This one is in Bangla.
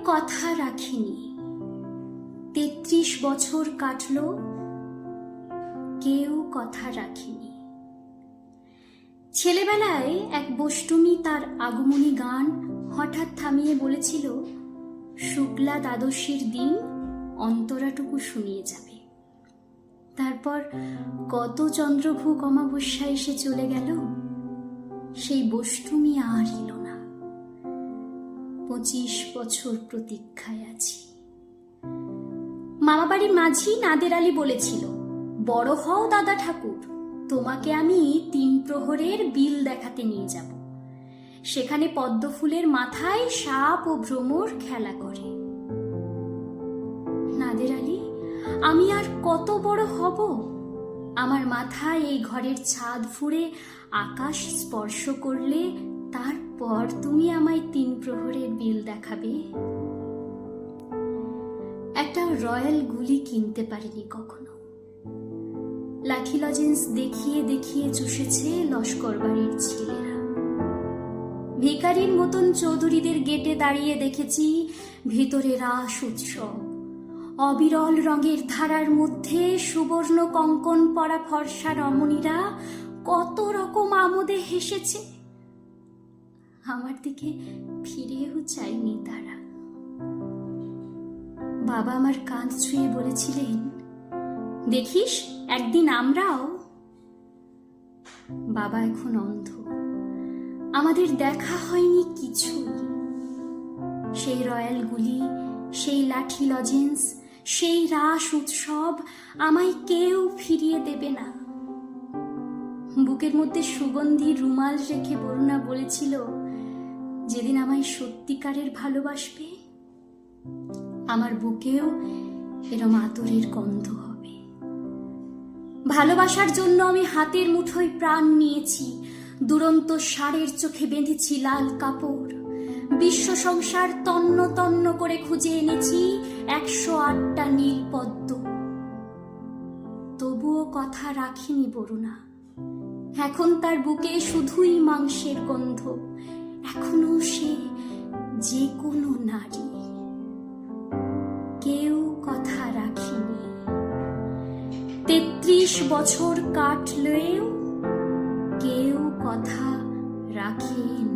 কথা রাখিনি। 33 বছর কাটলো, কেউ কথা রাখিনি। ছেলেবেলায় এক বষ্টমী তার আগমনী গান হঠাৎ থামিয়ে বলেছিল, শুক্লা দ্বাদশীর দিন অন্তরাটুকু শুনিয়ে যাবে। তারপর কত চন্দ্রভূক অমাবস্যা এসে চলে গেল, সেই বষ্টমী আর এলো না। 25 বছর প্রতীক্ষায় আছি। মামাবাড়ির মাঝি নাদের আলী বলেছিল, বড় হও দাদা ঠাকুর, তোমাকে আমি 3 প্রহরের বিল দেখাতে নিয়ে যাব। সেখানে পদ্মফুলের মাথায় সাপ ও ভ্রমর খেলা করে। নাদের আলী, আমি আর কত বড় হব? আমার মাথায় এই ঘরের ছাদ ফুঁড়ে আকাশ স্পর্শ করলে তারপর তুমি আমায় 3 প্রহরের বিল দেখাবে। একটা রয়্যাল গুলি কিনতে পারিনি কখনো। লাঠি লজেন্স দেখিয়ে দেখিয়ে চুষেছে লস্কর বাড়ির ছেলেরা। ভিখারির মতন চৌধুরীদের গেটে দাঁড়িয়ে দেখেছি ভেতরে রাস উৎসব। অবিরল রঙের ধারার মধ্যে সুবর্ণ কঙ্কন পরা ফর্সা রমণীরা কত রকম আমোদে হেসেছে। আমার দিকে ফিরেও চাইনি তারা। বাবা আমার কাঁধ ছুঁয়ে বলেছিলেন, দেখিস একদিন আমরাও। বাবা এখন অন্ধ, আমাদের দেখা হয়নি কিছুই। সেই রয়্যাল গুলি, সেই লাঠি লজেন্স, সেই রাস উৎসব আমায় কেউ ফিরিয়ে দেবে না। বুকের মধ্যে সুগন্ধি রুমাল রেখে বরুণা বলেছিল, যেদিন আমায় সত্যিকারের ভালোবাসবে, আমার বুকেও এরম আতরের গন্ধ হবে। ভালোবাসার জন্য আমি হাতের মুঠোয় প্রাণ নিয়েছি, দুরন্ত ষাঁড়ের চোখে বেঁধেছি লাল কাপড়। বিশ্ব সংসার তন্ন তন্ন করে খুঁজে এনেছি 108টা নীল পদ্ম। তবুও কথা রাখিনি বরুণা। এখন তার বুকে শুধুই মাংসের গন্ধ। এখনো সে যে কোনো নারী। কেউ কথা রাখিনি। 33 বছর কাটলেও কেউ কথা রাখেনি।